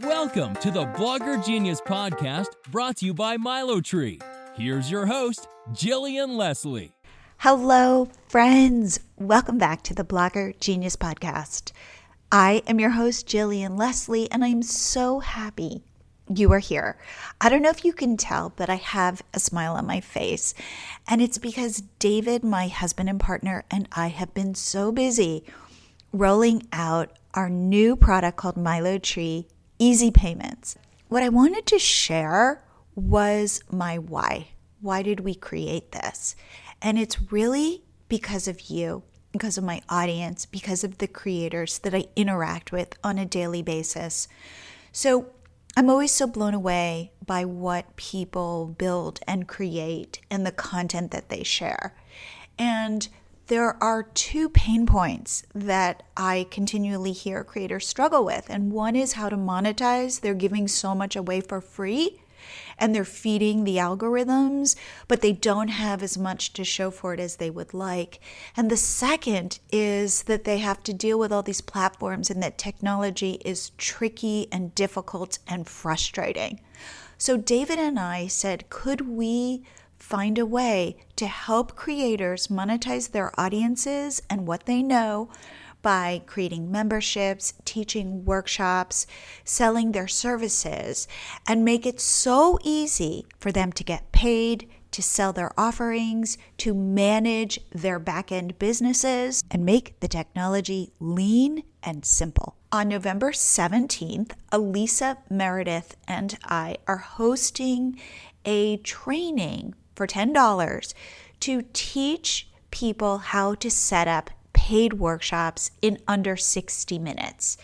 Welcome to the Blogger Genius Podcast, brought to you by Milo Tree. Here's your host, Jillian Leslie. Hello, friends. Welcome back to the Blogger Genius Podcast. I am your host, Jillian Leslie, and I'm so happy you are here. I don't know if you can tell, but I have a smile on my face, and it's because David, my husband and partner, and I have been so busy rolling out our new product called Milo Tree Easy Payments. What I wanted to share was my why. Why did we create this? And it's really because of you, because of my audience, because of the creators that I interact with on a daily basis. So I'm always so blown away by what people build and create and the content that they share. And there are two pain points that I continually hear creators struggle with. And one is how to monetize. They're giving so much away for free and they're feeding the algorithms, but they don't have as much to show for it as they would like. And the second is that they have to deal with all these platforms and that technology is tricky and difficult and frustrating. So David and I said, could we find a way to help creators monetize their audiences and what they know by creating memberships, teaching workshops, selling their services, and make it so easy for them to get paid, to sell their offerings, to manage their back-end businesses, and make the technology lean and simple. On November 17th, Elisa Meredith and I are hosting a training for $10 to teach people how to set up paid workshops in under 60 minutes.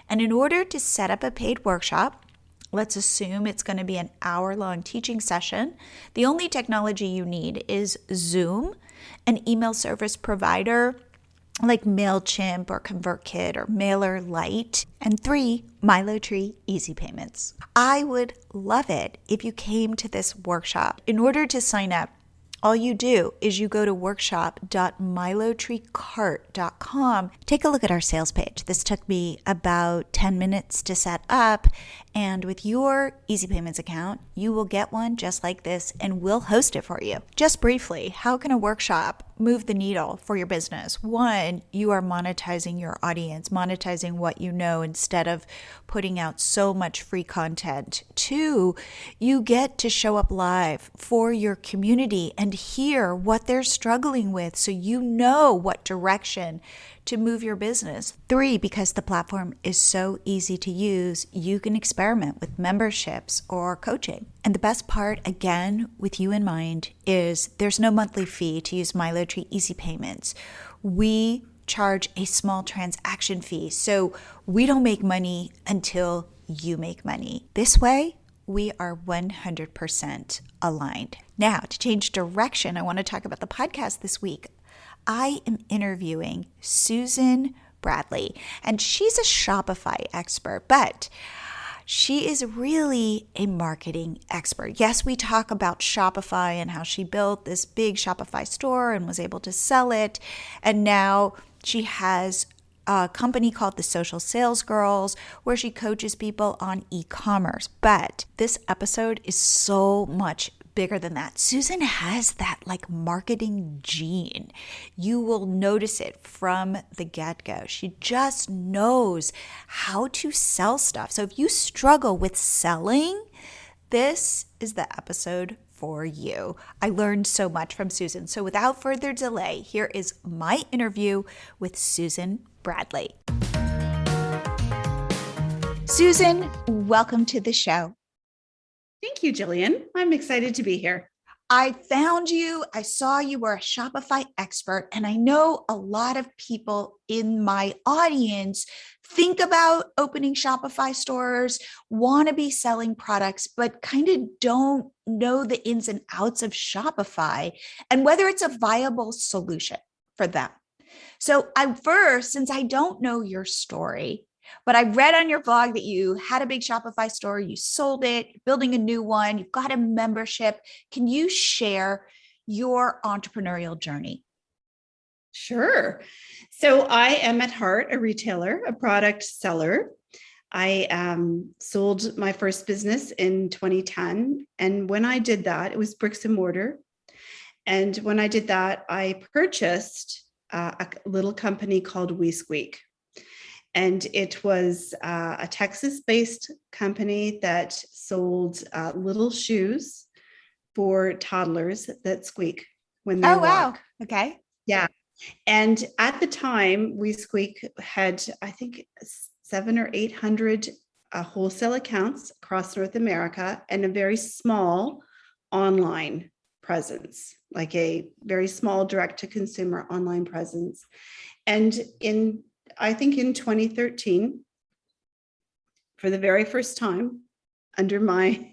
And in order to set up a paid workshop, let's assume it's going to be an hour-long teaching session. The only technology you need is Zoom, an email service provider like MailChimp or ConvertKit or MailerLite, and 3, Milo Tree Easy Payments. I would love it if you came to this workshop. In order to sign up, all you do is you go to workshop.milotreecart.com. Take a look at our sales page. This took me about 10 minutes to set up. And with your Easy Payments account, you will get one just like this and we'll host it for you. Just briefly, how can a workshop move the needle for your business? One, you are monetizing your audience, monetizing what you know instead of putting out so much free content. 2, you get to show up live for your community and hear what they're struggling with so you know what direction to move your business. 3, because the platform is so easy to use, you can experiment with memberships or coaching. And the best part, again, with you in mind, is there's no monthly fee to use Milo Tree Easy Payments. We charge a small transaction fee, so we don't make money until you make money. This way, we are 100% aligned. Now, to change direction, I want to talk about the podcast this week. I am interviewing Susan Bradley, and she's a Shopify expert, but she is really a marketing expert. Yes, we talk about Shopify and how she built this big Shopify store and was able to sell it, and now she has a company called the Social Sales Girls where she coaches people on e-commerce. But this episode is so much bigger than that. Susan has that like marketing gene. You will notice it from the get-go. She just knows how to sell stuff. So if you struggle with selling, this is the episode for you. I learned so much from Susan. So without further delay, here is my interview with Susan Bradley. Susan, welcome to the show. Thank you, Jillian. I'm excited to be here. I found you. I saw you were a Shopify expert, and I know a lot of people in my audience think about opening Shopify stores, want to be selling products, but kind of don't know the ins and outs of Shopify and whether it's a viable solution for them. So since I don't know your story, but I read on your blog that you had a big Shopify store, you sold it, you're building a new one, you've got a membership. Can you share your entrepreneurial journey? Sure. So I am at heart a retailer, a product seller. I sold my first business in 2010. And when I did that, it was bricks and mortar. And when I did that, I purchased a little company called We Squeak. And it was a Texas-based company that sold little shoes for toddlers that squeak when they walk. Wow. Okay. Yeah. And at the time, We Squeak had, I think, 700 or 800 wholesale accounts across North America and a very small online presence, like a very small direct-to-consumer online presence. And I think in 2013, for the very first time, under my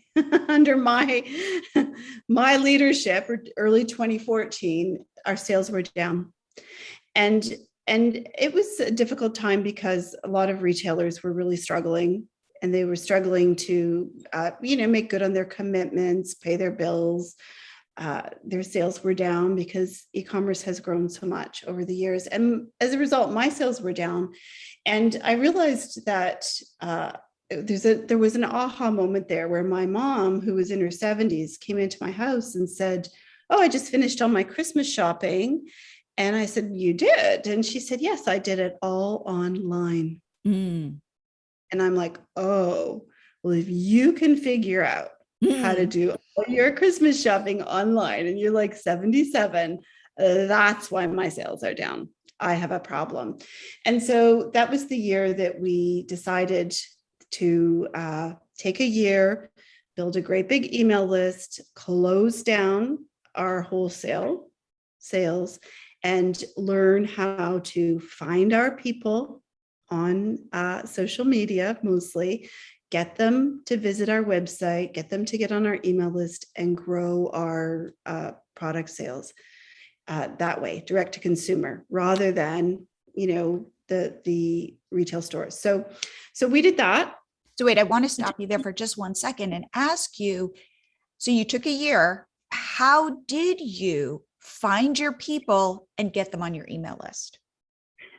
my leadership, or early 2014, our sales were down. And it was a difficult time because a lot of retailers were really struggling, and they were struggling to, make good on their commitments, pay their bills. Their sales were down because e-commerce has grown so much over the years. And as a result, my sales were down. And I realized that there was an aha moment there where my mom, who was in her 70s, came into my house and said, "Oh, I just finished all my Christmas shopping." And I said, "You did?" And she said, "Yes, I did it all online." And I'm like, "Oh, well, if you can figure out how to do all your Christmas shopping online and you're like 77, that's why my sales are down. I have a problem." And so that was the year that we decided to take a year, build a great big email list, close down our wholesale sales, and learn how to find our people on social media, mostly, get them to visit our website, get them to get on our email list, and grow our product sales that way, direct to consumer, rather than, the retail stores. So we did that. So wait, I want to stop you there for just 1 second and ask you, so you took a year, how did you find your people and get them on your email list?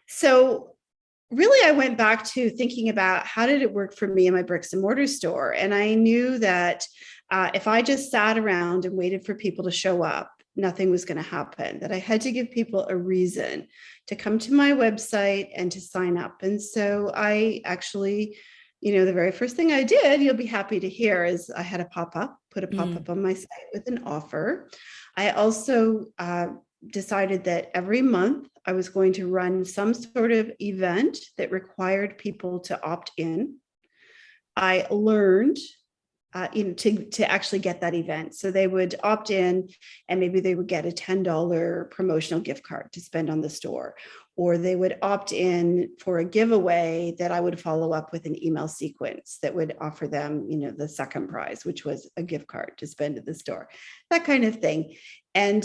So really, I went back to thinking about how did it work for me in my bricks and mortar store. And I knew that if I just sat around and waited for people to show up, nothing was going to happen, that I had to give people a reason to come to my website and to sign up. And so I actually, the very first thing I did, you'll be happy to hear, is I had put a pop-up on my site with an offer. I also decided that every month I was going to run some sort of event that required people to opt in. I learned to actually get that event. So they would opt in, and maybe they would get a $10 promotional gift card to spend on the store, or they would opt in for a giveaway that I would follow up with an email sequence that would offer them, the second prize, which was a gift card to spend at the store, that kind of thing. And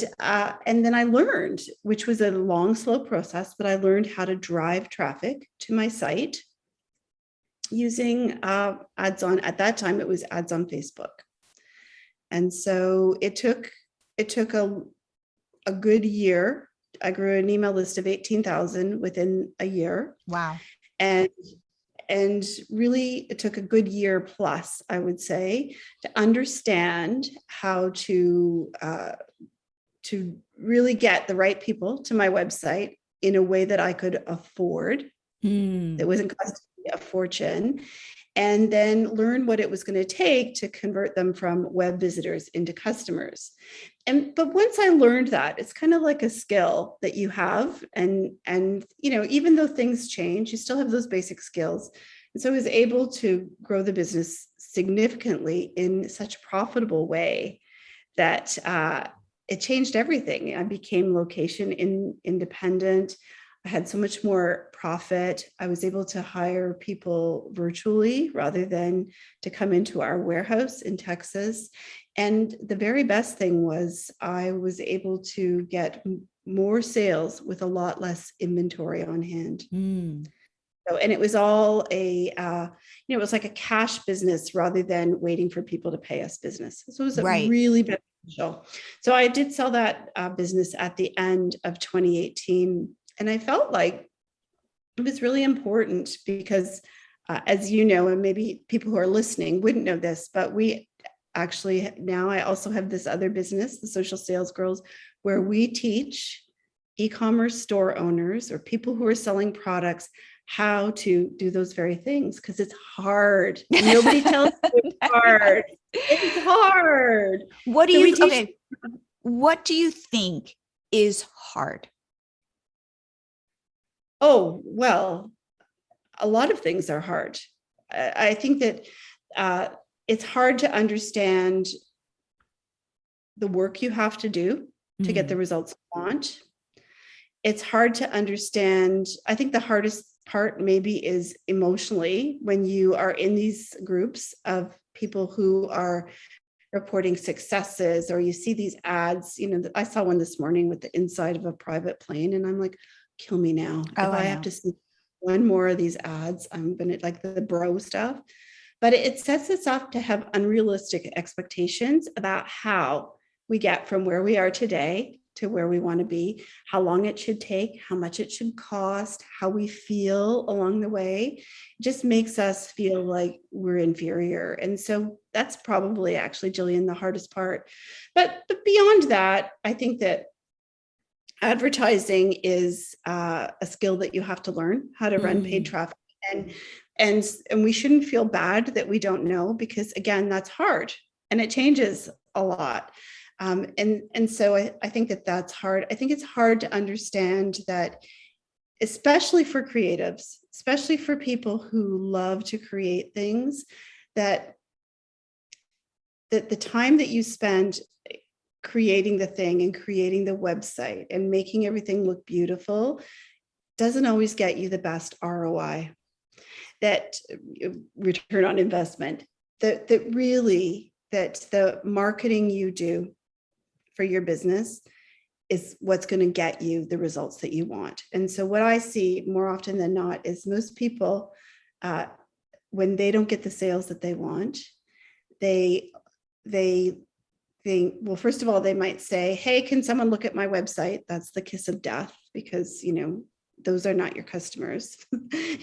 then I learned, which was a long, slow process, but I learned how to drive traffic to my site using ads on, at that time, it was ads on Facebook. And so it took a good year. I grew an email list of 18,000 within a year. Wow. And really it took a good year plus, I would say, to understand how to really get the right people to my website in a way that I could afford, that wasn't costing me a fortune, and then learn what it was going to take to convert them from web visitors into customers. But once I learned that, it's kind of like a skill that you have, and even though things change, you still have those basic skills. And so I was able to grow the business significantly in such a profitable way that it changed everything. I became location independent. I had so much more profit. I was able to hire people virtually rather than to come into our warehouse in Texas. And the very best thing was I was able to get more sales with a lot less inventory on hand. So, and it was all it was like a cash business rather than waiting for people to pay us business. So it was really beneficial. So I did sell that business at the end of 2018. And I felt like it was really important because as you know, and maybe people who are listening wouldn't know this, but we actually now I also have this other business, the Social Sales Girls, where we teach e-commerce store owners or people who are selling products how to do those very things, because it's hard. Nobody tells you it's hard. It's hard. What do So you, okay, what do you think is hard? Oh, well, a lot of things are hard. I think that it's hard to understand the work you have to do to get the results you want. It's hard to understand. I think the hardest part maybe is emotionally when you are in these groups of people who are reporting successes, or you see these ads. I saw one this morning with the inside of a private plane, and I'm like, kill me now. If I have to see one more of these ads, I'm going to, like, the bro stuff. But it sets us up to have unrealistic expectations about how we get from where we are today to where we want to be, how long it should take, how much it should cost, how we feel along the way. It just makes us feel like we're inferior. And so that's probably actually, Jillian, the hardest part. But beyond that, I think that advertising is a skill that you have to learn how to run paid traffic. And we shouldn't feel bad that we don't know, because again, that's hard and it changes a lot. And so I think that that's hard. I think it's hard to understand that, especially for creatives, especially for people who love to create things, that the time that you spend creating the thing and creating the website and making everything look beautiful doesn't always get you the best ROI, that return on investment, that the marketing you do for your business is what's going to get you the results that you want. And so what I see more often than not is most people, when they don't get the sales that they want, they think, well, first of all, they might say, hey, can someone look at my website? That's the kiss of death, because, those are not your customers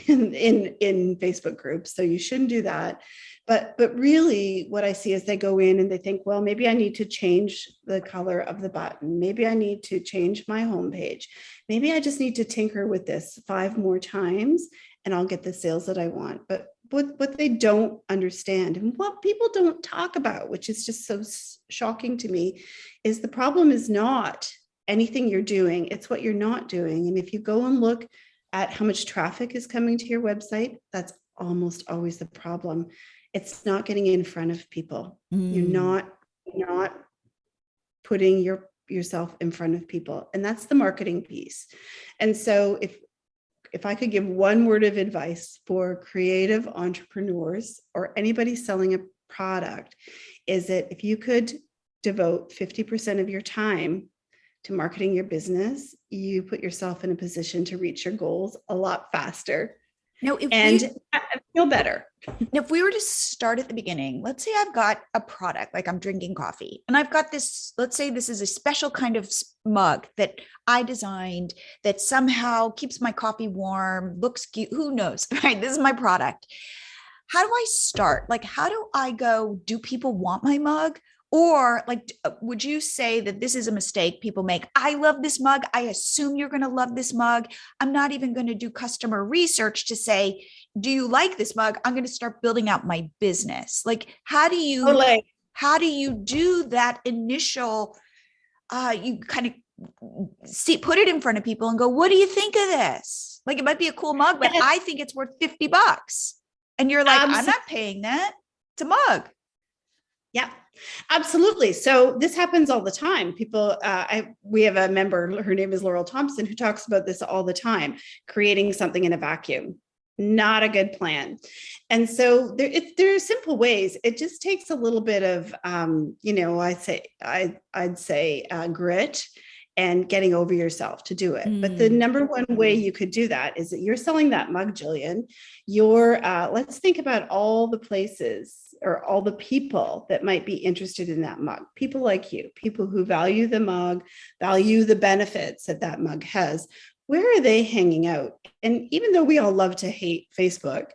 in Facebook groups. So you shouldn't do that. But really what I see is they go in and they think, well, maybe I need to change the color of the button. Maybe I need to change my homepage. Maybe I just need to tinker with this 5 more times and I'll get the sales that I want. But what they don't understand, and what people don't talk about, which is just so shocking to me, is the problem is not anything you're doing, it's what you're not doing. And if you go and look at how much traffic is coming to your website, that's almost always the problem. It's not getting in front of people. You're not putting yourself in front of people. And that's the marketing piece. And so if I could give one word of advice for creative entrepreneurs or anybody selling a product, is that if you could devote 50% of your time to marketing your business, you put yourself in a position to reach your goals a lot faster. Now, feel better. If we were to start at the beginning, let's say I've got a product, like I'm drinking coffee, and I've got this, let's say this is a special kind of mug that I designed that somehow keeps my coffee warm, looks cute, who knows, right? This is my product. How do I start? Like, how do I go, do people want my mug? Or like, would you say that this is a mistake people make? I love this mug. I assume you're going to love this mug. I'm not even going to do customer research to say, do you like this mug? I'm going to start building out my business. Like, how do you do that initial, you kind of put it in front of people and go, what do you think of this? Like, it might be a cool mug, but I think it's worth $50. And you're like, I'm not paying that. It's a mug. Yeah, absolutely. So this happens all the time. People, we have a member, her name is Laurel Thompson, who talks about this all the time, creating something in a vacuum. Not a good plan. And so there are simple ways. It just takes a little bit of, I'd say grit and getting over yourself to do it. But the number one way you could do that is that you're selling that mug, Jillian. Let's think about all the places or all the people that might be interested in that mug. People like you, people who value the mug, value the benefits that mug has. Where are they hanging out? And even though we all love to hate Facebook,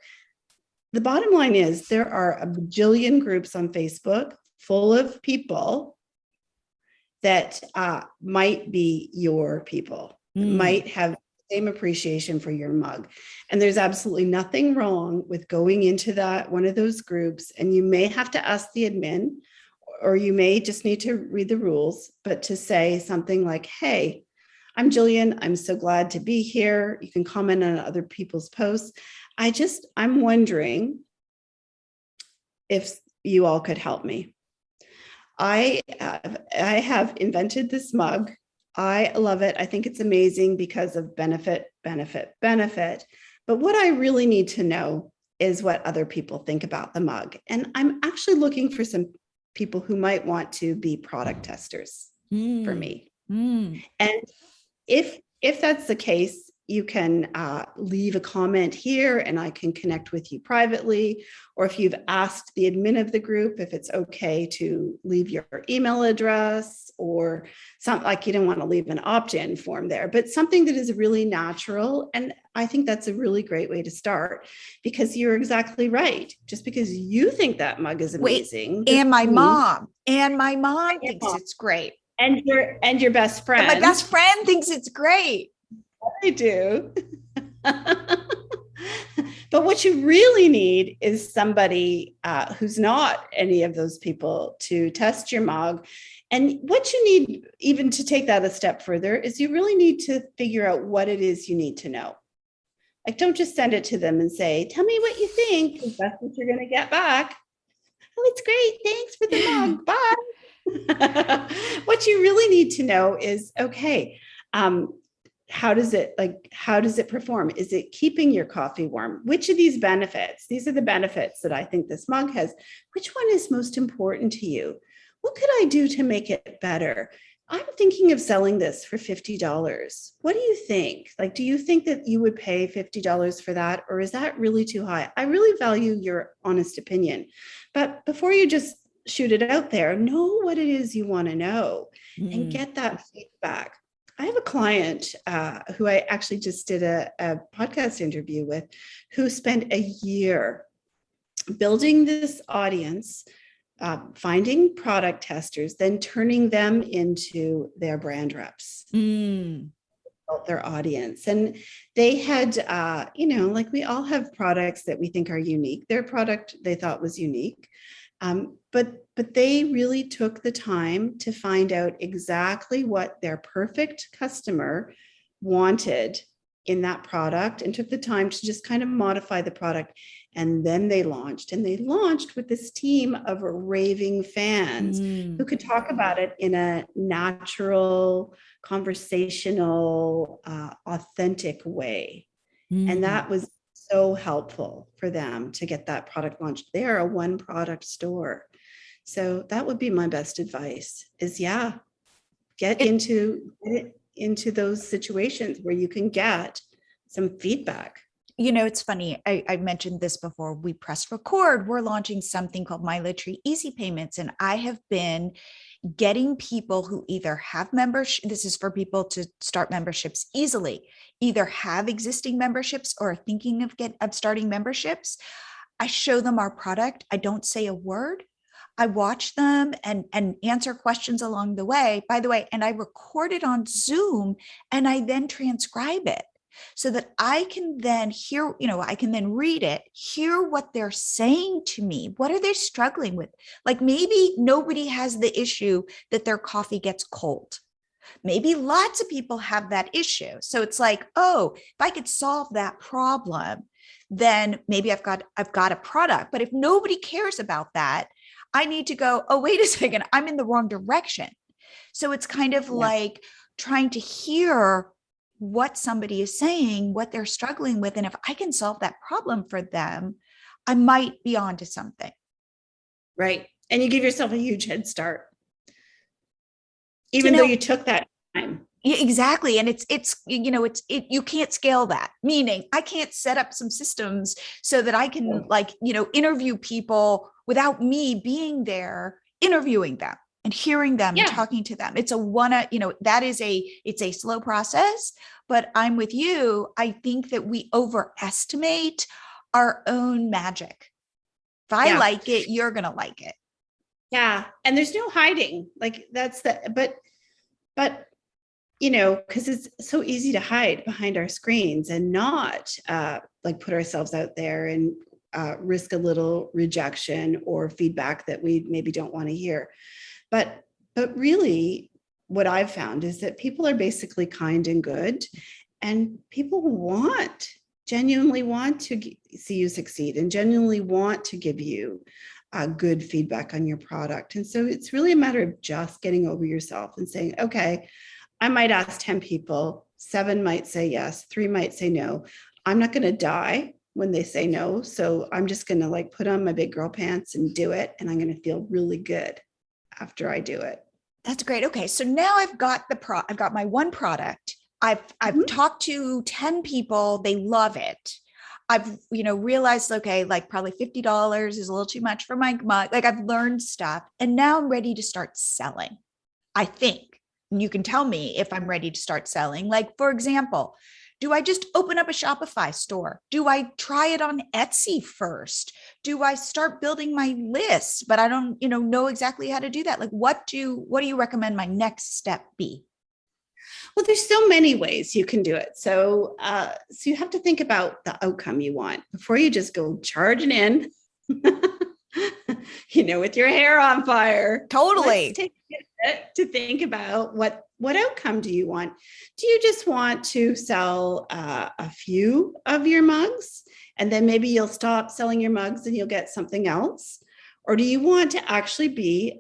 the bottom line is there are a bajillion groups on Facebook full of people that might be your people, might have the same appreciation for your mug. And there's absolutely nothing wrong with going into that one of those groups. And you may have to ask the admin, or you may just need to read the rules, but to say something like, hey, I'm Jillian. I'm so glad to be here. You can comment on other people's posts. I'm wondering if you all could help me. I have invented this mug. I love it. I think it's amazing because of benefit. But what I really need to know is what other people think about the mug. And I'm actually looking for some people who might want to be product testers for me. And if that's the case, you can leave a comment here and I can connect with you privately. Or if you've asked the admin of the group, if it's okay to leave your email address, or something like you don't want to leave an opt-in form there, but something that is really natural. And I think that's a really great way to start, because you're exactly right. Just because you think that mug is amazing. And my mom thinks it's great. And your best friend. And my best friend thinks it's great. I do. But what you really need is somebody who's not any of those people to test your mug. And what you need, even to take that a step further, is you really need to figure out what it is you need to know. Like, don't just send it to them and say, tell me what you think, because that's what you're going to get back. Oh, it's great. Thanks for the mug. Bye. What you really need to know is, okay, how does it perform? Is it keeping your coffee warm? Which of these are the benefits that I think this mug has. Which one is most important to you? What could I do to make it better? I'm thinking of selling this for $50. What do you think? Like, do you think that you would pay $50 for that? Or is that really too high? I really value your honest opinion. But before you just shoot it out there, know what it is you want to know and get that feedback. I have a client who I actually just did a podcast interview with, who spent a year building this audience, finding product testers, then turning them into their brand reps. Built their audience. And they had, like we all have products that we think are unique. Their product they thought was unique. But they really took the time to find out exactly what their perfect customer wanted in that product, and took the time to just kind of modify the product. And then they launched with this team of raving fans who could talk about it in a natural, conversational, authentic way. And that was so helpful for them to get that product launched. They are a one product store. So that would be my best advice is, get into those situations where you can get some feedback. You know, it's funny. I mentioned this before we pressed record. We're launching something called MyLoTree Easy Payments. And I have been getting people who either have membership. This is for people to start memberships easily, either have existing memberships or are thinking of starting memberships. I show them our product. I don't say a word. I watch them and answer questions along the way, by the way, and I record it on Zoom and I then transcribe it so that I can then hear, I can then read it, hear what they're saying to me. What are they struggling with? Like maybe nobody has the issue that their coffee gets cold. Maybe lots of people have that issue. So it's like, oh, if I could solve that problem, then maybe I've got a product. But if nobody cares about that, I need to go, oh, wait a second, I'm in the wrong direction. So it's kind of like trying to hear what somebody is saying, what they're struggling with. And if I can solve that problem for them, I might be onto something. Right. And you give yourself a huge head start, even though you took that time. Exactly. And you can't scale that, meaning I can't set up some systems so that I can interview people without me being there, interviewing them and hearing them and talking to them. It's it's a slow process, but I'm with you. I think that we overestimate our own magic. If I like it, you're going to like it. Yeah. And there's no hiding. Like that's but because it's so easy to hide behind our screens and not like put ourselves out there and risk a little rejection or feedback that we maybe don't want to hear. But really what I've found is that people are basically kind and good, and people genuinely want to see you succeed and genuinely want to give you good feedback on your product. And so it's really a matter of just getting over yourself and saying, okay, I might ask 10 people, 7 might say yes, 3 might say no. I'm not going to die when they say no. So I'm just going to like put on my big girl pants and do it. And I'm going to feel really good after I do it. That's great. Okay. So now I've got I've got my one product. I've talked to 10 people. They love it. I've, realized, okay, like probably $50 is a little too much for my mug. Like I've learned stuff and now I'm ready to start selling. I think, and you can tell me if I'm ready to start selling. Like, for example, do I just open up a Shopify store? Do I try it on Etsy first? Do I start building my list, but I don't, know exactly how to do that? Like, what do you recommend my next step be? Well, there's so many ways you can do it. So you have to think about the outcome you want before you just go charging in, with your hair on fire. Totally. Let's take a minute to think about what outcome do you want? Do you just want to sell a few of your mugs and then maybe you'll stop selling your mugs and you'll get something else? Or do you want to actually be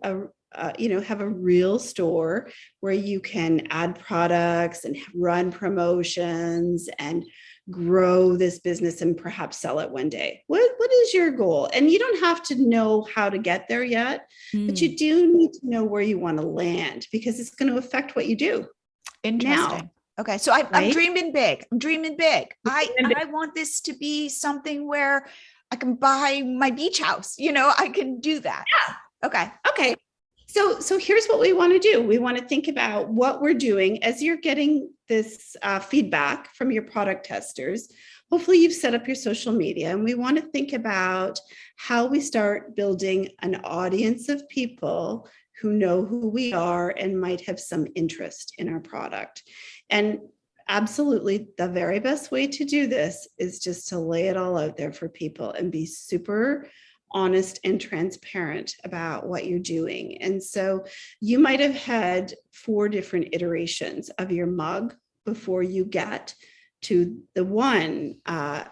have a real store where you can add products and run promotions and grow this business and perhaps sell it one day? What is your goal? And you don't have to know how to get there yet, but you do need to know where you want to land because it's going to affect what you do. Interesting. Now, okay. So I'm dreaming big. I want this to be something where I can buy my beach house. I can do that. Yeah. Okay. So here's what we want to do. We want to think about what we're doing as you're getting this feedback from your product testers. Hopefully you've set up your social media, and we want to think about how we start building an audience of people who know who we are and might have some interest in our product. And absolutely the very best way to do this is just to lay it all out there for people and be super honest and transparent about what you're doing. And so you might have had 4 different iterations of your mug before you get to the one that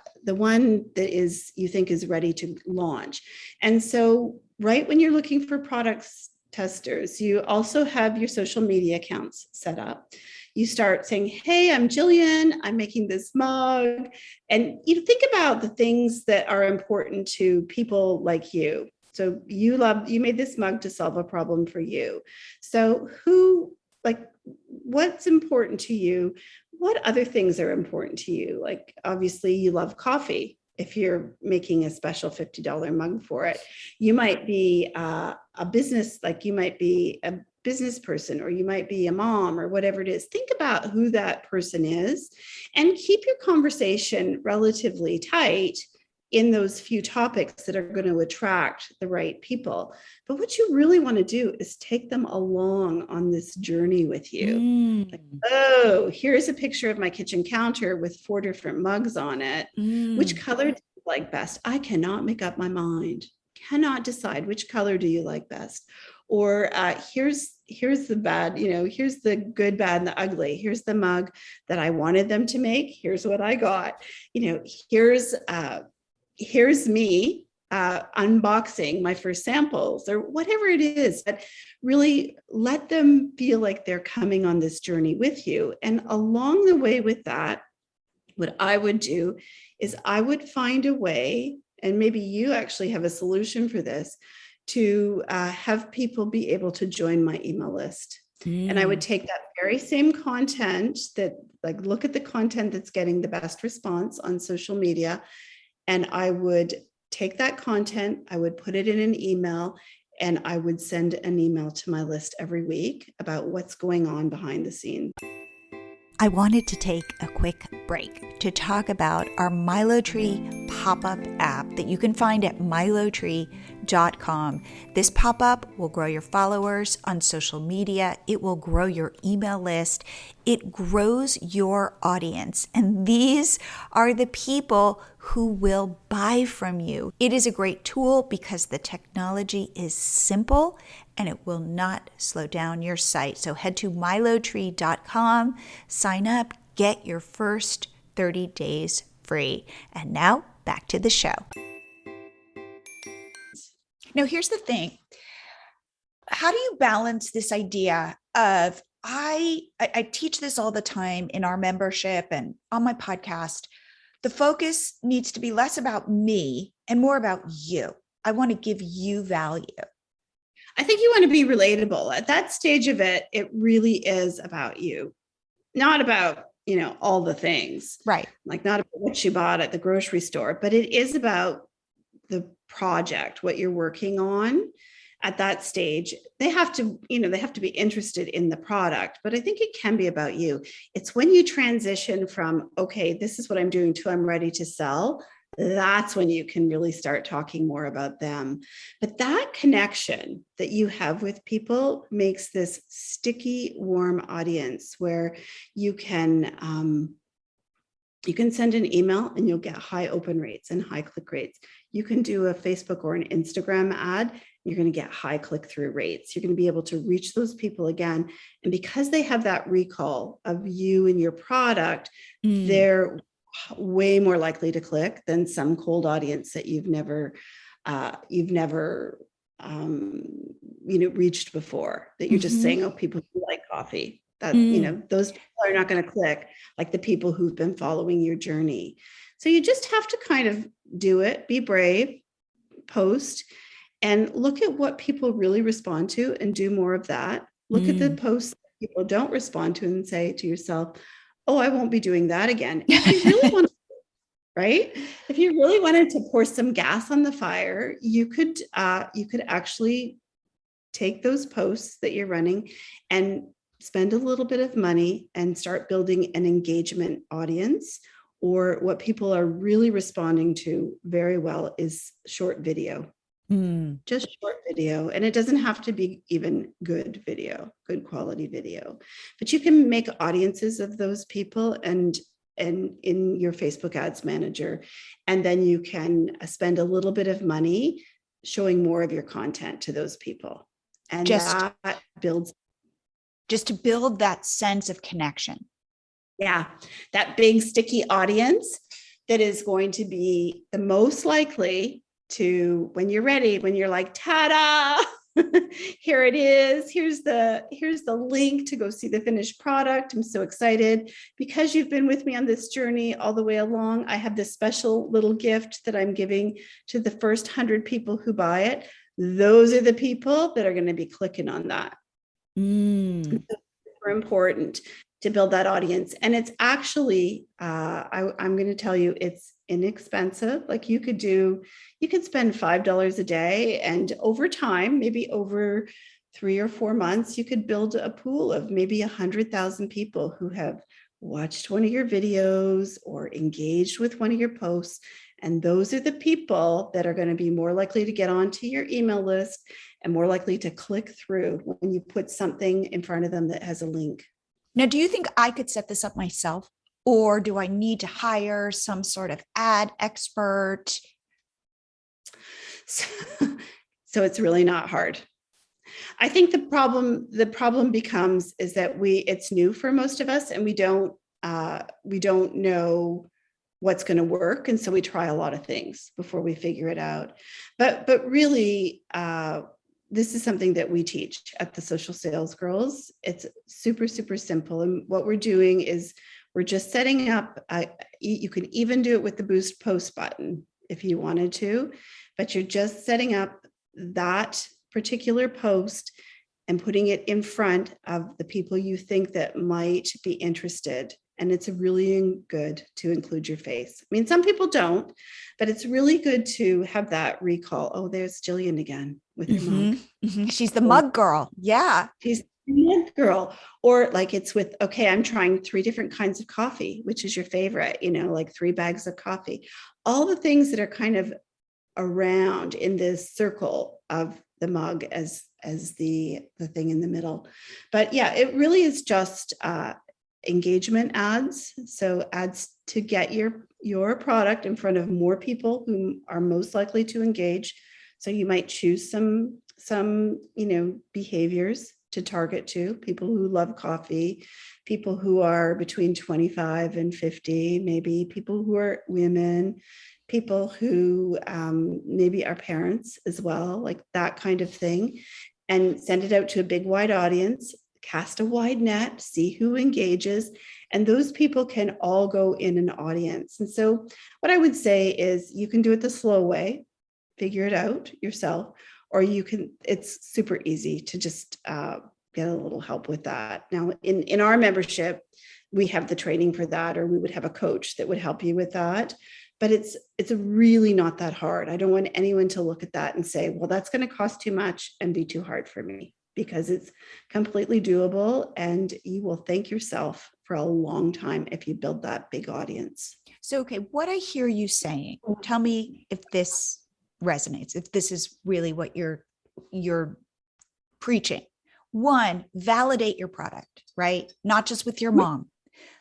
is you think is ready to launch. And so right when you're looking for products testers, you also have your social media accounts set up. You start saying, hey, I'm Jillian, I'm making this mug. And you think about the things that are important to people like you. So you made this mug to solve a problem for you. So what's important to you? What other things are important to you? Like, obviously you love coffee. If you're making a special $50 mug for it, you might be a business, like you might be a business person, or you might be a mom, or whatever it is. Think about who that person is and keep your conversation relatively tight in those few topics that are going to attract the right people. But what you really want to do is take them along on this journey with you. Like, oh, here's a picture of my kitchen counter with 4 different mugs on it. Which color do you like best? I cannot make up my mind. Cannot decide which color do you like best. Or here's the bad, here's the good, bad, and the ugly. Here's the mug that I wanted them to make. Here's what I got. Here's me unboxing my first samples, or whatever it is. But really let them feel like they're coming on this journey with you. And along the way with that, what I would do is I would find a way, and maybe you actually have a solution for this, to have people be able to join my email list. And I would take that very same content look at the content that's getting the best response on social media. And I would take that content, I would put it in an email, and I would send an email to my list every week about what's going on behind the scenes. I wanted to take a quick break to talk about our MiloTree pop-up app that you can find at milotree.com. This pop-up will grow your followers on social media. It will grow your email list. It grows your audience. And these are the people who will buy from you. It is a great tool because the technology is simple and it will not slow down your site. So head to milotree.com, sign up, get your first 30 days free. And now back to the show. Now, here's the thing. How do you balance this idea of, I teach this all the time in our membership and on my podcast. The focus needs to be less about me and more about you. I want to give you value. I think you want to be relatable. At that stage of it, it really is about you, not about, all the things. Right. Like not about what you bought at the grocery store, but it is about the project, what you're working on at that stage. They have to be interested in the product, but I think it can be about you. It's when you transition from, okay, this is what I'm doing to I'm ready to sell. That's when you can really start talking more about them. But that connection that you have with people makes this sticky, warm audience where you can send an email and you'll get high open rates and high click rates. You can do a Facebook or an Instagram ad. You're going to get high click-through rates. You're going to be able to reach those people again. And because they have that recall of you and your product, they're way more likely to click than some cold audience that you've never reached before, that you're just saying, oh, people who like coffee, that, those people are not going to click like the people who've been following your journey. So you just have to kind of do it, be brave, post, and look at what people really respond to and do more of that. Look at the posts that people don't respond to and say to yourself, oh, I won't be doing that again. If you really want to, right? If you really wanted to pour some gas on the fire, you could actually take those posts that you're running and spend a little bit of money and start building an engagement audience. Or what people are really responding to very well is short video. Just short video. And it doesn't have to be even good video, good quality video, but you can make audiences of those people and in your Facebook ads manager. And then you can spend a little bit of money showing more of your content to those people. And that builds. Just to build that sense of connection. Yeah. That big sticky audience that is going to be the most likely to, when you're ready, when you're like, ta-da, here it is. Here's the link to go see the finished product. I'm so excited because you've been with me on this journey all the way along. I have this special little gift that I'm giving to the first 100 people who buy it. Those are the people that are going to be clicking on that. It's super important to build that audience. And it's actually, I'm going to tell you, it's inexpensive. Like you could spend $5 a day, and over time, maybe over 3 or 4 months, you could build a pool of maybe 100,000 people who have watched one of your videos or engaged with one of your posts. And those are the people that are going to be more likely to get onto your email list and more likely to click through when you put something in front of them that has a link. Now, do you think I could set this up myself, or do I need to hire some sort of ad expert? So it's really not hard. I think the problem becomes is that it's new for most of us, and we don't know what's going to work, and so we try a lot of things before we figure it out. But really, this is something that we teach at the Social Sales Girls. It's super, super simple, and what we're doing is we're just setting up. You can even do it with the Boost Post button if you wanted to, but you're just setting up that particular post and putting it in front of the people you think that might be interested. And it's really good to include your face. I mean, some people don't, but it's really good to have that recall. Oh, there's Jillian again with her mug. She's the mug girl. Yeah. She's Mug girl. Or like it's with, okay, I'm trying 3 different kinds of coffee. Which is your favorite? Like 3 bags of coffee. All the things that are kind of around in this circle of the mug as the thing in the middle. But yeah, it really is just engagement ads. So ads to get your product in front of more people who are most likely to engage. So you might choose some behaviors to target to people who love coffee, people who are between 25 and 50, maybe people who are women, people who maybe are parents as well, like that kind of thing, and send it out to a big wide audience, cast a wide net, see who engages, and those people can all go in an audience. And so what I would say is you can do it the slow way, figure it out yourself, or it's super easy to just get a little help with that. Now, in our membership, we have the training for that, or we would have a coach that would help you with that. But it's really not that hard. I don't want anyone to look at that and say, well, that's going to cost too much and be too hard for me, because it's completely doable, and you will thank yourself for a long time if you build that big audience. So, okay, what I hear you saying, tell me if this resonates, if this is really what you're preaching. One, validate your product, right? Not just with your mom.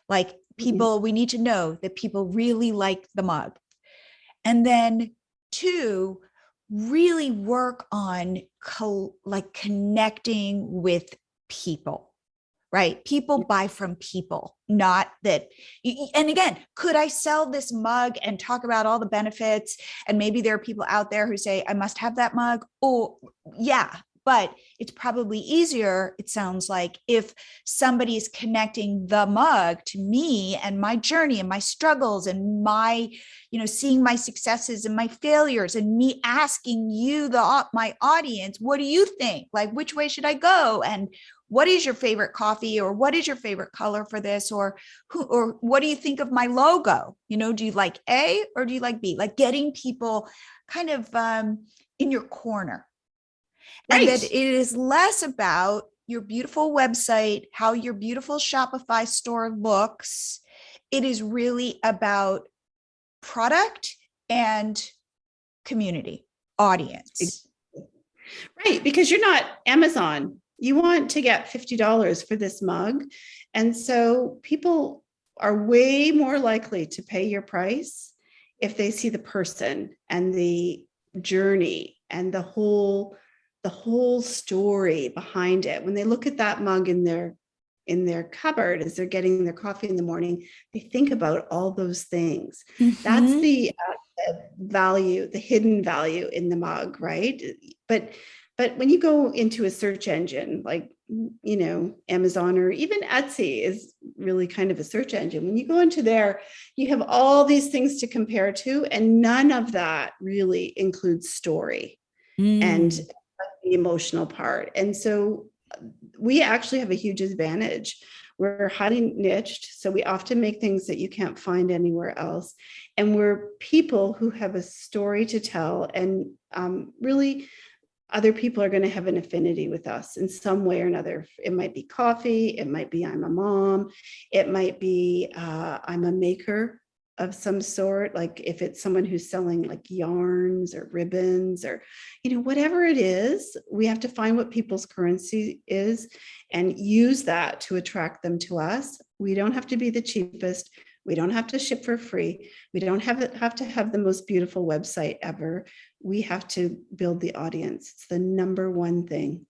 Like people, we need to know that people really like the mug. And then 2, really work on connecting with people, right? People buy from people, not that. And again, could I sell this mug and talk about all the benefits? And maybe there are people out there who say, I must have that mug. Oh, yeah. But it's probably easier, it sounds like, if somebody is connecting the mug to me and my journey and my struggles and my, seeing my successes and my failures, and me asking you, my audience, what do you think? Like, which way should I go? And what is your favorite coffee? Or what is your favorite color for this? Or what do you think of my logo? Do you like A or do you like B? Like getting people kind of in your corner. Right. And that it is less about your beautiful website, how your beautiful Shopify store looks. It is really about product and community, audience. Right. Because you're not Amazon. You want to get $50 for this mug. And so people are way more likely to pay your price if they see the person and the journey and the whole story behind it. When they look at that mug in their cupboard as they're getting their coffee in the morning, they think about all those things. Mm-hmm. That's the value, the hidden value in the mug, right? But when you go into a search engine like Amazon, or even Etsy is really kind of a search engine. When you go into there, you have all these things to compare to, and none of that really includes story and the emotional part. And so we actually have a huge advantage. We're highly niched, so we often make things that you can't find anywhere else. And we're people who have a story to tell, and really other people are going to have an affinity with us in some way or another. It might be coffee, it might be I'm a mom, it might be I'm a maker of some sort, like if it's someone who's selling like yarns or ribbons or whatever it is, we have to find what people's currency is and use that to attract them to us. We don't have to be the cheapest, we don't have to ship for free, we don't have to have the most beautiful website ever. We have to build the audience. It's the number one thing.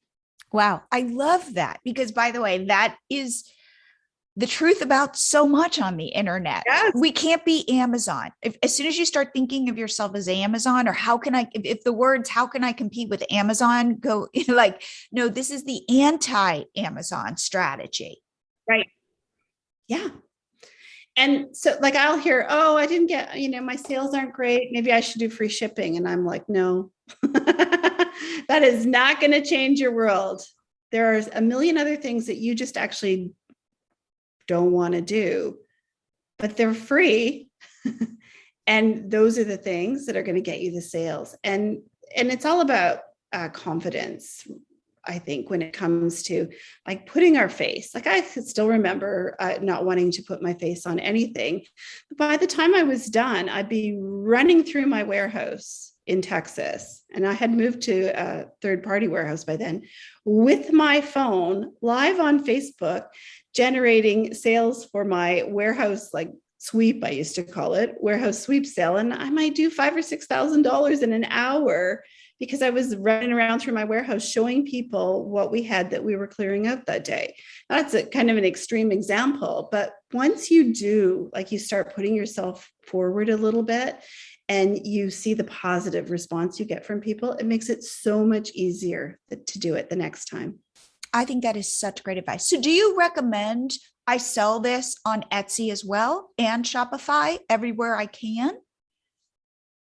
Wow, I love that, because by the way, that is the truth about so much on the internet. Yes. We can't be Amazon. As soon as you start thinking of yourself as Amazon, or how can I, if the words, how can I compete with Amazon go like, no, this is the anti-Amazon strategy. Right. Yeah. And so like, I'll hear, oh, I didn't get, my sales aren't great. Maybe I should do free shipping. And I'm like, no, that is not going to change your world. There are a million other things that you just actually don't want to do, but they're free. And those are the things that are going to get you the sales. And it's all about confidence. I think, when it comes to like putting our face. Like I could still remember not wanting to put my face on anything. But by the time I was done, I'd be running through my warehouse in Texas. And I had moved to a third-party warehouse by then with my phone live on Facebook, generating sales for my warehouse, like sweep, I used to call it, warehouse sweep sale. And I might do $5,000 or $6,000 in an hour because I was running around through my warehouse showing people what we had that we were clearing out that day. That's a kind of an extreme example, but once you do, like, you start putting yourself forward a little bit and you see the positive response you get from people, it makes it so much easier to do it the next time. I think that is such great advice. So do you recommend I sell this on Etsy as well and Shopify everywhere I can?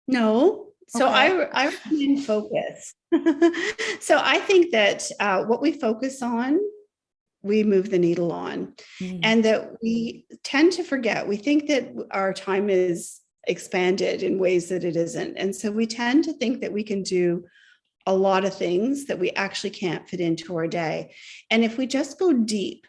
No. So Okay. I recommend focus. So I think that what we focus on, we move the needle on, and that we tend to forget. We think that our time is expanded in ways that it isn't. And so we tend to think that we can do a lot of things that we actually can't fit into our day. And if we just go deep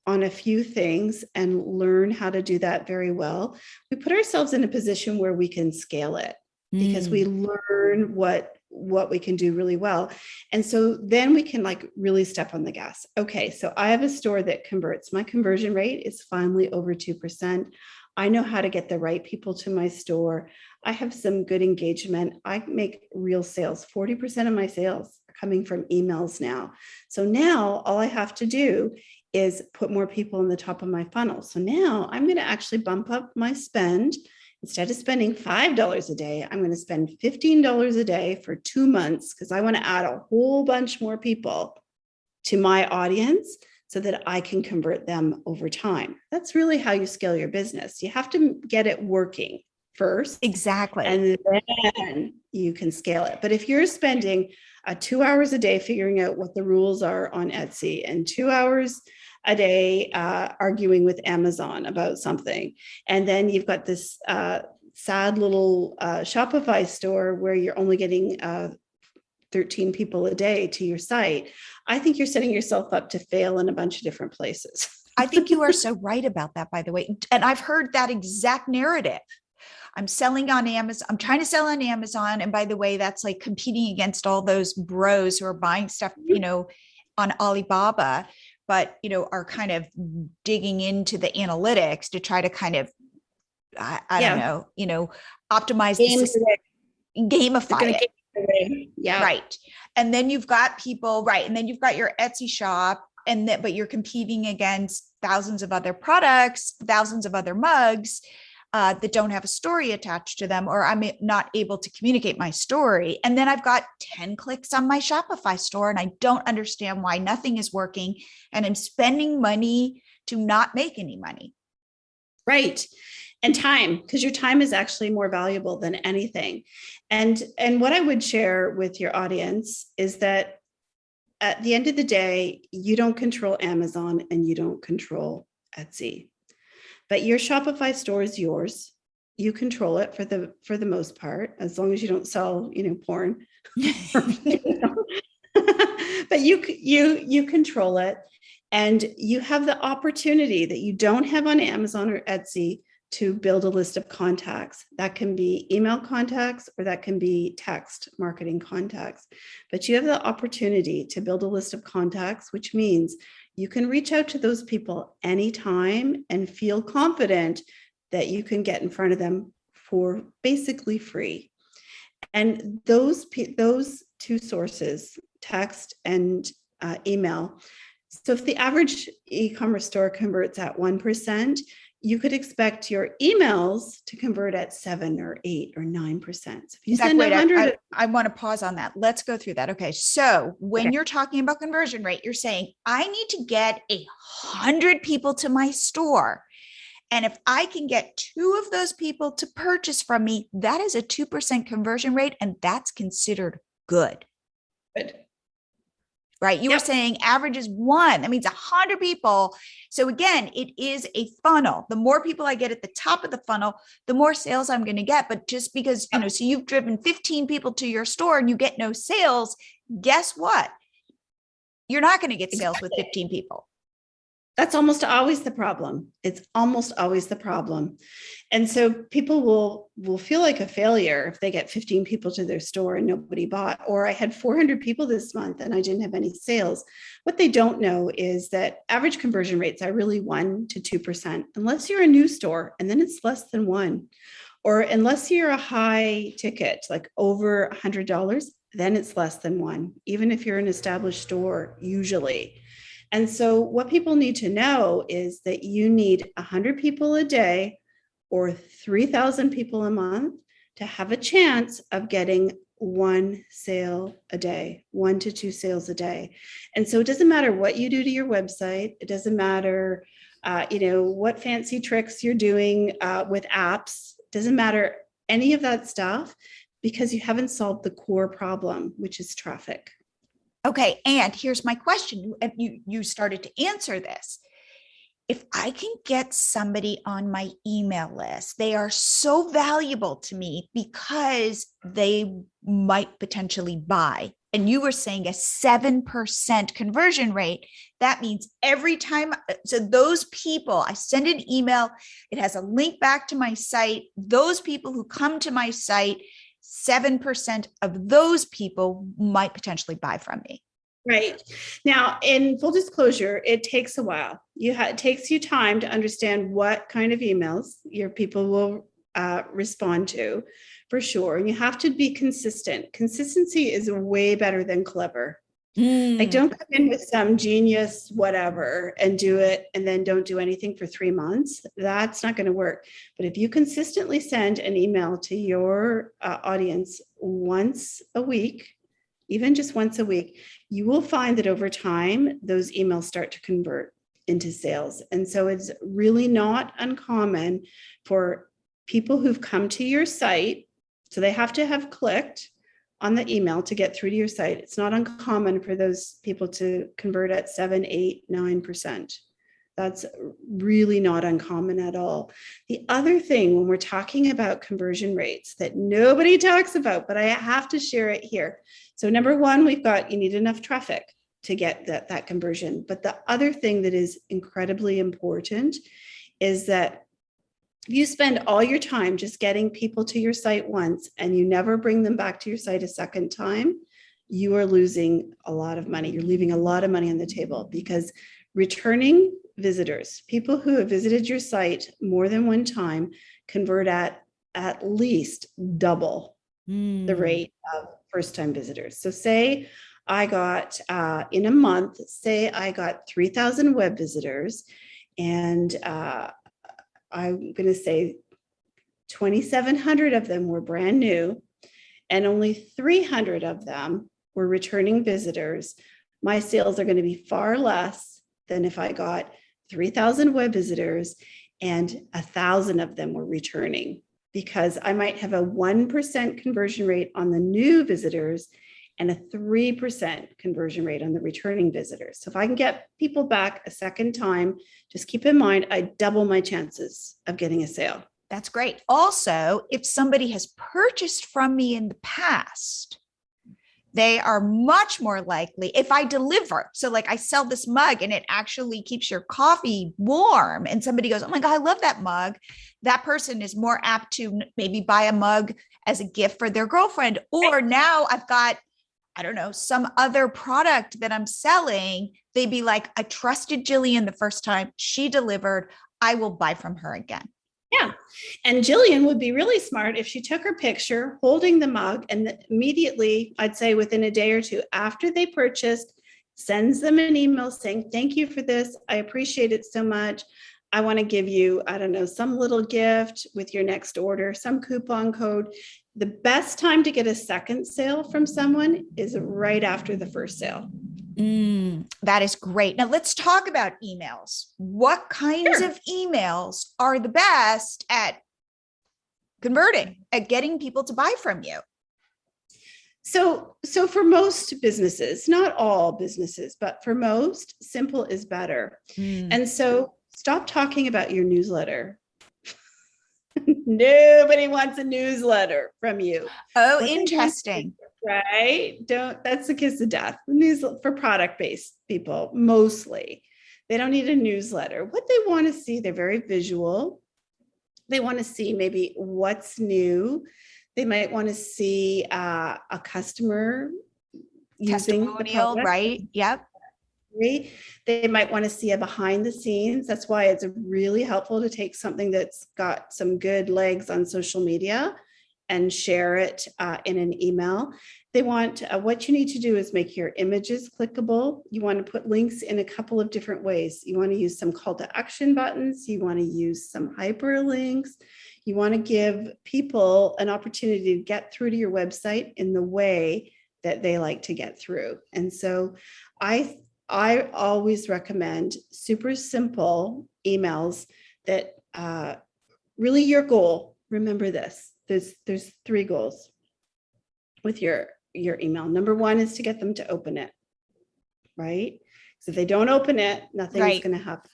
on a few things and learn how to do that very well, we put ourselves in a position where we can scale it because we learn what we can do really well. And so then we can like really step on the gas. Okay, so I have a store that converts. My conversion rate is finally over 2%. I know how to get the right people to my store. I have some good engagement. I make real sales. 40% of my sales are coming from emails now. So now all I have to do is put more people in the top of my funnel. So now I'm going to actually bump up my spend. Instead of spending $5 a day, I'm going to spend $15 a day for 2 months because I want to add a whole bunch more people to my audience so that I can convert them over time. That's really how you scale your business. You have to get it working first. Exactly. And then you can scale it. But if you're spending 2 hours a day figuring out what the rules are on Etsy and 2 hours a day arguing with Amazon about something, and then you've got this sad little Shopify store where you're only getting 13 people a day to your site, I think you're setting yourself up to fail in a bunch of different places. I think you are so right about that, by the way. And I've heard that exact narrative. I'm selling on Amazon. I'm trying to sell on Amazon. And by the way, that's like competing against all those bros who are buying stuff, on Alibaba, but, are kind of digging into the analytics to try to kind of, I don't know, optimize the system, gamify it. Yeah. Right. And then you've got people, right. And then you've got your Etsy shop but you're competing against thousands of other products, thousands of other mugs that don't have a story attached to them, or I'm not able to communicate my story. And then I've got 10 clicks on my Shopify store and I don't understand why nothing is working. And I'm spending money to not make any money. Right. And time, because your time is actually more valuable than anything. And what I would share with your audience is that at the end of the day, you don't control Amazon and you don't control Etsy, but your Shopify store is yours. You control it for the most part, as long as you don't sell, porn. But you control it, and you have the opportunity that you don't have on Amazon or Etsy to build a list of contacts. That can be email contacts or that can be text marketing contacts. But you have the opportunity to build a list of contacts, which means you can reach out to those people anytime and feel confident that you can get in front of them for basically free. And those two sources, text and email. So if the average e-commerce store converts at 1%, you could expect your emails to convert at 7 or 8 or 9%. So if you send 100, I want to pause on that. Let's go through that. Okay. So when you're talking about conversion rate, you're saying I need to get 100 people to my store. And if I can get 2 of those people to purchase from me, that is a 2% conversion rate. And that's considered good. Good. Right. You were saying average is 1. That means 100 people. So again, it is a funnel. The more people I get at the top of the funnel, the more sales I'm going to get. But just because, so you've driven 15 people to your store and you get no sales, guess what? You're not going to get sales with 15 people. That's almost always the problem. It's almost always the problem. And so people will feel like a failure if they get 15 people to their store and nobody bought, or I had 400 people this month and I didn't have any sales. What they don't know is that average conversion rates are really 1% to 2%, unless you're a new store, and then it's less than 1%. Or unless you're a high ticket, like over $100, then it's less than 1%, even if you're an established store, usually. And so what people need to know is that you need 100 people a day or 3,000 people a month to have a chance of getting 1 sale a day, 1 to 2 sales a day. And so it doesn't matter what you do to your website. It doesn't matter, what fancy tricks you're doing with apps. It doesn't matter any of that stuff, because you haven't solved the core problem, which is traffic. Okay. And here's my question. You started to answer this. If I can get somebody on my email list, they are so valuable to me because they might potentially buy. And you were saying a 7% conversion rate. That means every time, so those people, I send an email, it has a link back to my site. Those people who come to my site, 7% of those people might potentially buy from me. Right. Now, in full disclosure, it takes a while. It takes you time to understand what kind of emails your people will respond to, for sure. And you have to be consistent. Consistency is way better than clever. Like, don't come in with some genius whatever and do it and then don't do anything for 3 months. That's not going to work. But if you consistently send an email to your audience once a week, even just once a week, you will find that over time, those emails start to convert into sales. And so it's really not uncommon for people who've come to your site, so they have to have clicked on the email to get through to your site. It's not uncommon for those people to convert at 7, 8, 9%. That's really not uncommon at all. The other thing when we're talking about conversion rates that nobody talks about, but I have to share it here. So number one, you need enough traffic to get that conversion. But the other thing that is incredibly important is that if you spend all your time just getting people to your site once and you never bring them back to your site a second time, you are losing a lot of money. You're leaving a lot of money on the table, because returning visitors, people who have visited your site more than one time, convert at least double the rate of first-time visitors. So say I got, in a month, say I got 3,000 web visitors, and I'm going to say 2,700 of them were brand new, and only 300 of them were returning visitors. My sales are going to be far less than if I got 3,000 web visitors and 1,000 of them were returning, because I might have a 1% conversion rate on the new visitors and a 3% conversion rate on the returning visitors. So if I can get people back a second time, just keep in mind, I double my chances of getting a sale. That's great. Also, if somebody has purchased from me in the past, they are much more likely, if I deliver. So like I sell this mug and it actually keeps your coffee warm, and somebody goes, oh my God, I love that mug. That person is more apt to maybe buy a mug as a gift for their girlfriend. Or now I've got, I don't know, some other product that I'm selling. They'd be like, I trusted Jillian the first time. She delivered. I will buy from her again. Yeah. And Jillian would be really smart if she took her picture holding the mug, and immediately, I'd say within a day or two after they purchased, sends them an email saying, thank you for this. I appreciate it so much. I want to give you, I don't know, some little gift with your next order, some coupon code. The best time to get a second sale from someone is right after the first sale. That is great. Now let's talk about emails. What kinds of emails are the best at converting, at getting people to buy from you? So for most businesses, not all businesses, but for most, simple is better. And so stop talking about your newsletter. Nobody wants a newsletter from you. Oh, interesting. right? That's the kiss of death. News for product-based people, mostly. They don't need a newsletter. What they want to see, they're very visual. They want to see maybe what's new. They might want to see a customer using the Testimonial, product. right? Yep. They might want to see a behind the scenes. That's why it's really helpful to take something that's got some good legs on social media and share it in an email. They want, what you need to do is make your images clickable. You want to put links in a couple of different ways. You want to use some call to action buttons. You want to use some hyperlinks. You want to give people an opportunity to get through to your website in the way that they like to get through. And so I always recommend super simple emails that really your goal. Remember this, there's 3 goals with your email. Number 1 is to get them to open it, right? So if they don't open it, nothing's Right. going to happen.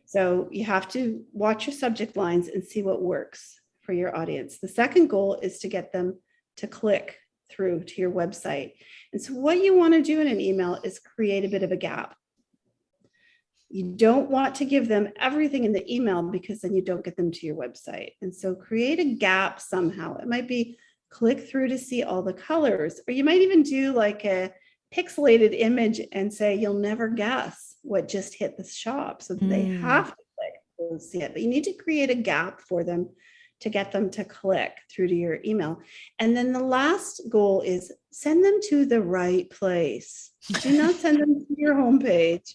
So you have to watch your subject lines and see what works for your audience. The second goal is to get them to click through to your website. And so what you want to do in an email is create a bit of a gap. You don't want to give them everything in the email because then you don't get them to your website. And so create a gap somehow. It might be click through to see all the colors, or you might even do like a pixelated image and say, you'll never guess what just hit the shop. So they have to click to see it, but you need to create a gap for them to get them to click through to your email. And then the last goal is send them to the right place. Do not send them to your homepage.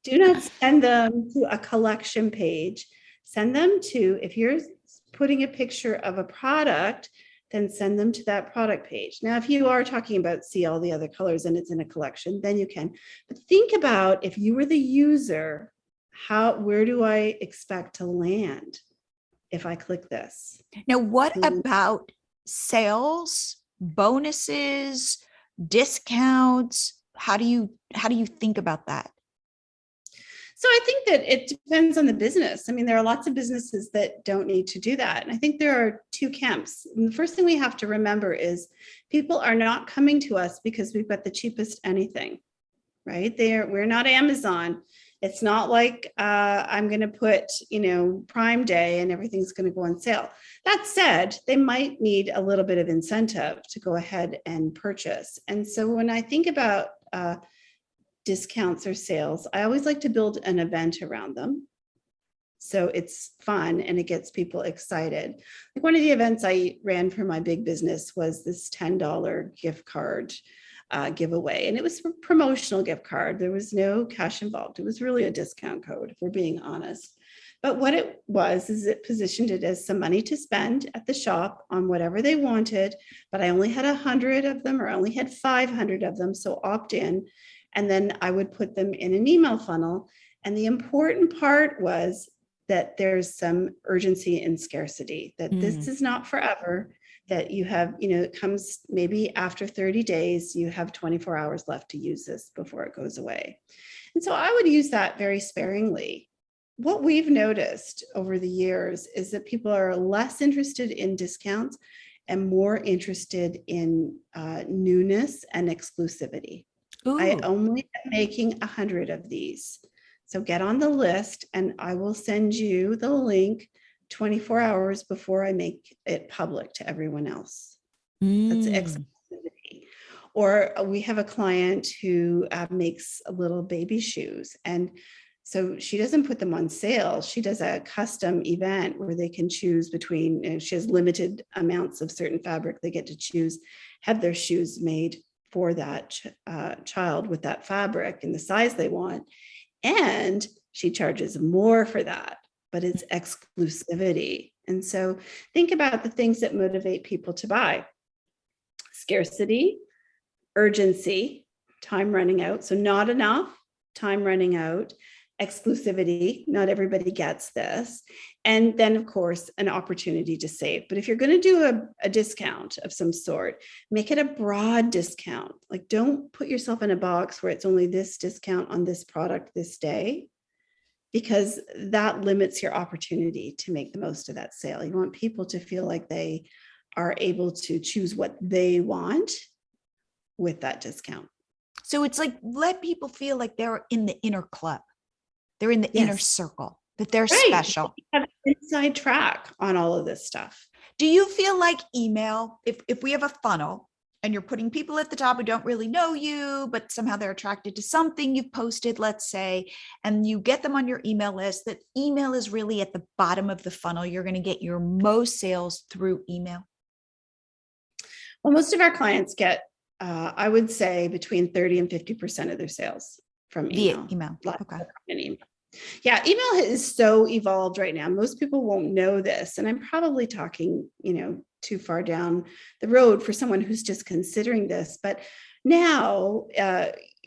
Do not send them to a collection page. Send them to, if you're putting a picture of a product, then send them to that product page. Now, if you are talking about see all the other colors and it's in a collection, then you can. But think about if you were the user, where do I expect to land if I click this? Now, what about sales, bonuses, discounts? How do you think about that? So I think that it depends on the business. I mean, there are lots of businesses that don't need to do that. And I think there are 2 camps. And the first thing we have to remember is people are not coming to us because we've got the cheapest anything, right? We're not Amazon. It's not like I'm going to put, Prime Day and everything's going to go on sale. That said, they might need a little bit of incentive to go ahead and purchase. And so when I think about discounts or sales, I always like to build an event around them. So it's fun and it gets people excited. Like one of the events I ran for my big business was this $10 gift card giveaway. And it was a promotional gift card. There was no cash involved. It was really a discount code, if we're being honest. But what it was is it positioned it as some money to spend at the shop on whatever they wanted. But I only had 100 of them, or I only had 500 of them. So opt in. And then I would put them in an email funnel. And the important part was that there's some urgency and scarcity, that this is not forever, that you have, it comes maybe after 30 days, you have 24 hours left to use this before it goes away. And so I would use that very sparingly. What we've noticed over the years is that people are less interested in discounts and more interested in newness and exclusivity. Ooh. I only am making 100 of these. So get on the list and I will send you the link 24 hours before I make it public to everyone else. That's exclusivity. Or we have a client who makes little baby shoes. And so she doesn't put them on sale. She does a custom event where they can choose between, she has limited amounts of certain fabric. They get to choose, have their shoes made for that child with that fabric in the size they want. And she charges more for that, but it's exclusivity. And so think about the things that motivate people to buy. Scarcity, urgency, time running out. So not enough, time running out, exclusivity, not everybody gets this. And then, of course, an opportunity to save. But if you're going to do a discount of some sort, make it a broad discount. Like, don't put yourself in a box where it's only this discount on this product this day, because that limits your opportunity to make the most of that sale. You want people to feel like they are able to choose what they want with that discount. So it's like, let people feel like they're in the inner club. They're in the inner circle, that they're special. You have an inside track on all of this stuff. Do you feel like email, if we have a funnel and you're putting people at the top who don't really know you, but somehow they're attracted to something you've posted, let's say, and you get them on your email list, that email is really at the bottom of the funnel. You're going to get your most sales through email. Well, most of our clients get, I would say, between 30 and 50% of their sales from email. Via email. Okay. Email. Yeah, email is so evolved right now. Most people won't know this. And I'm probably talking, too far down the road for someone who's just considering this. But now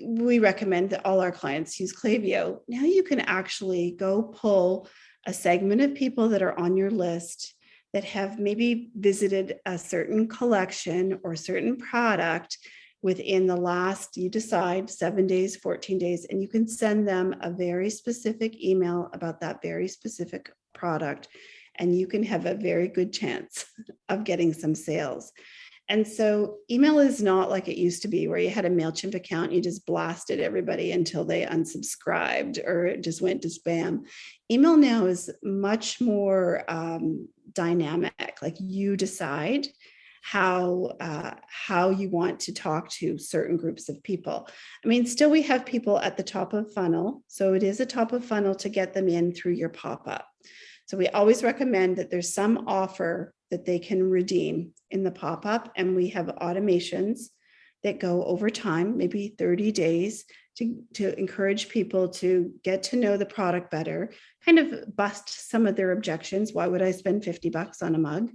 we recommend that all our clients use Klaviyo. Now you can actually go pull a segment of people that are on your list that have maybe visited a certain collection or certain product within the last, you decide, 7 days, 14 days, and you can send them a very specific email about that very specific product, and you can have a very good chance of getting some sales. And so email is not like it used to be, where you had a MailChimp account, you just blasted everybody until they unsubscribed or it just went to spam. Email now is much more dynamic. Like, you decide how you want to talk to certain groups of people. I mean, still we have people at the top of funnel. So it is a top of funnel to get them in through your pop-up. So we always recommend that there's some offer that they can redeem in the pop-up. And we have automations that go over time, maybe 30 days, to encourage people to get to know the product better, kind of bust some of their objections. Why would I spend $50 on a mug?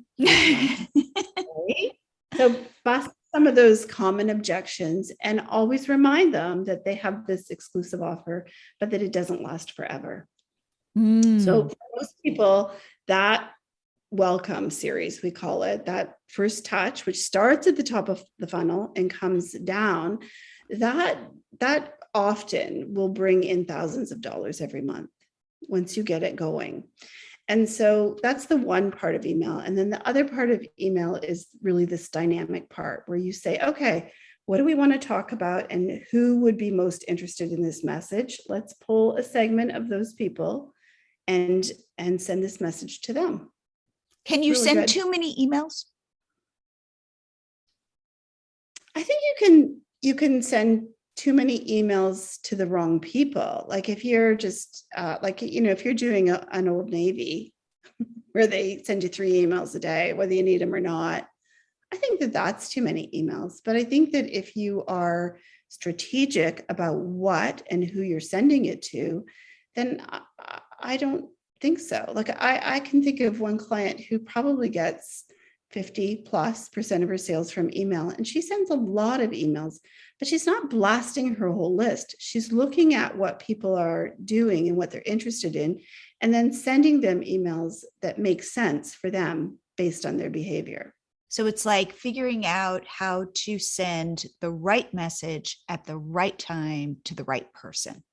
So bust some of those common objections and always remind them that they have this exclusive offer, but that it doesn't last forever. So for most people, that welcome series, we call it, that first touch, which starts at the top of the funnel and comes down, that often will bring in thousands of dollars every month once you get it going. And so that's the one part of email. And then the other part of email is really this dynamic part where you say, okay, what do we want to talk about and who would be most interested in this message? Let's pull a segment of those people and send this message to them. Can you send too many emails? I think you can send too many emails to the wrong people. Like, if you're just if you're doing an Old Navy where they send you 3 emails a day, whether you need them or not, I think that that's too many emails. But I think that if you are strategic about what and who you're sending it to, then I don't think so. Like, I can think of one client who probably gets 50+% of her sales from email, and she sends a lot of emails, but she's not blasting her whole list. She's looking at what people are doing and what they're interested in, and then sending them emails that make sense for them based on their behavior. So it's like figuring out how to send the right message at the right time to the right person.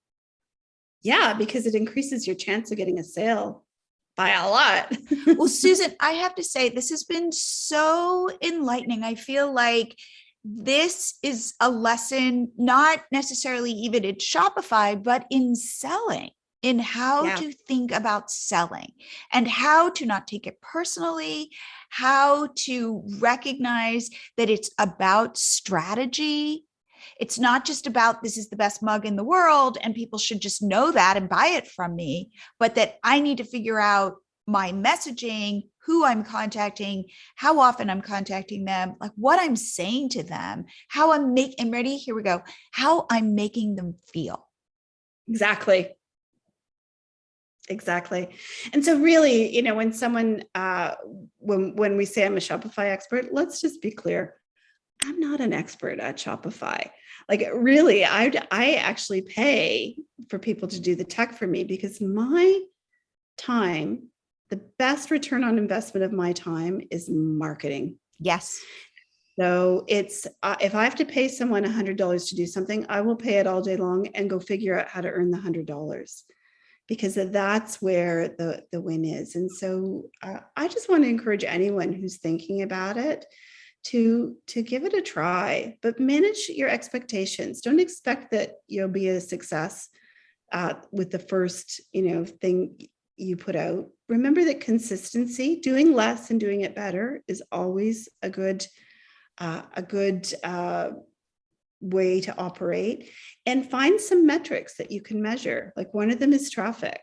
Yeah, because it increases your chance of getting a sale by a lot. Well, Susan, I have to say, this has been so enlightening. I feel like this is a lesson, not necessarily even in Shopify, but in selling, in how to think about selling and how to not take it personally, how to recognize that it's about strategy. It's not just about, this is the best mug in the world and people should just know that and buy it from me, but that I need to figure out my messaging, who I'm contacting, how often I'm contacting them, like what I'm saying to them, how I'm ready, here we go, how I'm making them feel. Exactly. And so really, when someone, when we say I'm a Shopify expert, let's just be clear. I'm not an expert at Shopify. Like, really, I actually pay for people to do the tech for me, because my time, the best return on investment of my time is marketing. Yes. So it's, if I have to pay someone $100 to do something, I will pay it all day long and go figure out how to earn the $100, because that's where the win is. And so I just want to encourage anyone who's thinking about it to give it a try, but manage your expectations. Don't expect that you'll be a success with the first, thing you put out. Remember that consistency, doing less and doing it better, is always a good way to operate. And find some metrics that you can measure. Like one of them is traffic,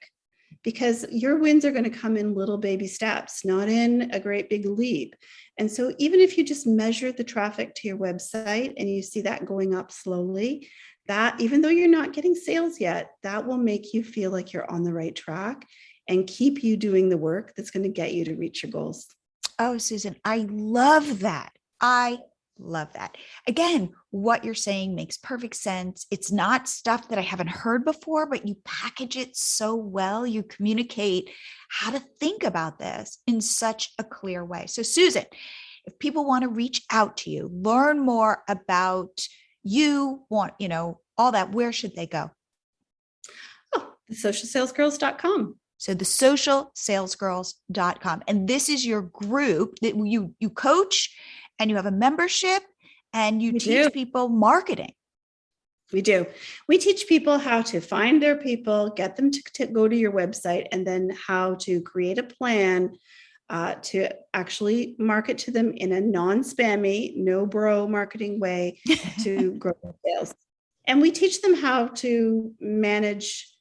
because your wins are going to come in little baby steps, not in a great big leap. And so even if you just measure the traffic to your website and you see that going up slowly, that, even though you're not getting sales yet, that will make you feel like you're on the right track and keep you doing the work that's going to get you to reach your goals. Oh, Susan, I love that. I love that. Again, what you're saying makes perfect sense. It's not stuff that I haven't heard before, but you package it so well. You communicate how to think about this in such a clear way. So, Susan, if people want to reach out to you, learn more about you, all that, where should they go? Oh, thesocialsalesgirls.com. So thesocialsalesgirls.com. And this is your group that you coach, and you have a membership, and you teach people marketing. We do. We teach people how to find their people, get them to go to your website, and then how to create a plan to actually market to them in a non-spammy, no bro marketing way to grow their sales. And we teach them how to manage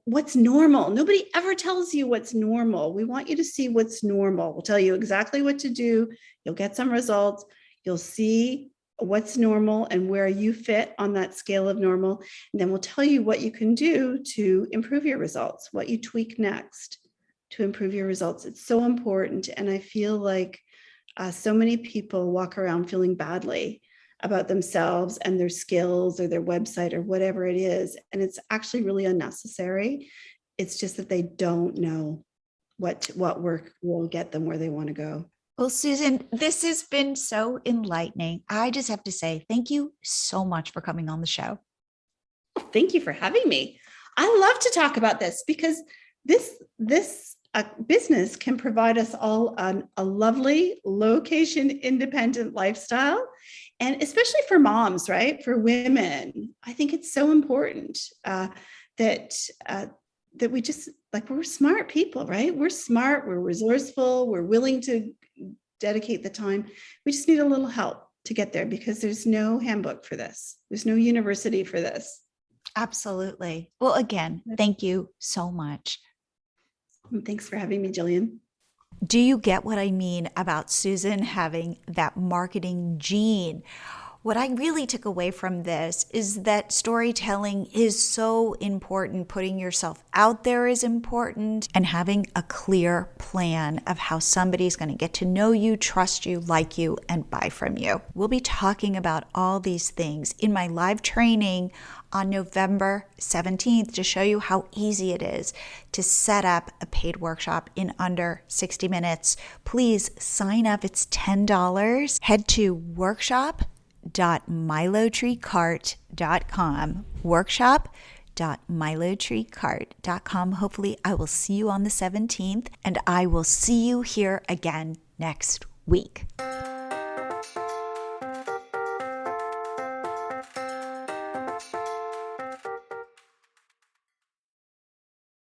what's normal. Nobody ever tells you what's normal. We want you to see what's normal. We'll tell you exactly what to do. You'll get some results. You'll see what's normal and where you fit on that scale of normal. And then we'll tell you what you can do to improve your results, what you tweak next to improve your results. It's so important. And I feel like so many people walk around feeling badly about themselves and their skills or their website or whatever it is. And it's actually really unnecessary. It's just that they don't know what work will get them where they want to go. Well, Susan, this has been so enlightening. I just have to say, thank you so much for coming on the show. Thank you for having me. I love to talk about this because this business can provide us all a lovely location independent lifestyle. And especially for moms, right? For women, I think it's so important that we just, we're smart people, right? We're smart, we're resourceful, we're willing to dedicate the time. We just need a little help to get there because there's no handbook for this. There's no university for this. Absolutely. Well, again, thank you so much. Thanks for having me, Jillian. Do you get what I mean about Susan having that marketing gene? What I really took away from this is that storytelling is so important. Putting yourself out there is important, and having a clear plan of how somebody's going to get to know you, trust you, like you, and buy from you. We'll be talking about all these things in my live training on November 17th to show you how easy it is to set up a paid workshop in under 60 minutes. Please sign up. It's $10. Head to workshop.milotreecart.com. Workshop.milotreecart.com. Hopefully I will see you on the 17th, and I will see you here again next week.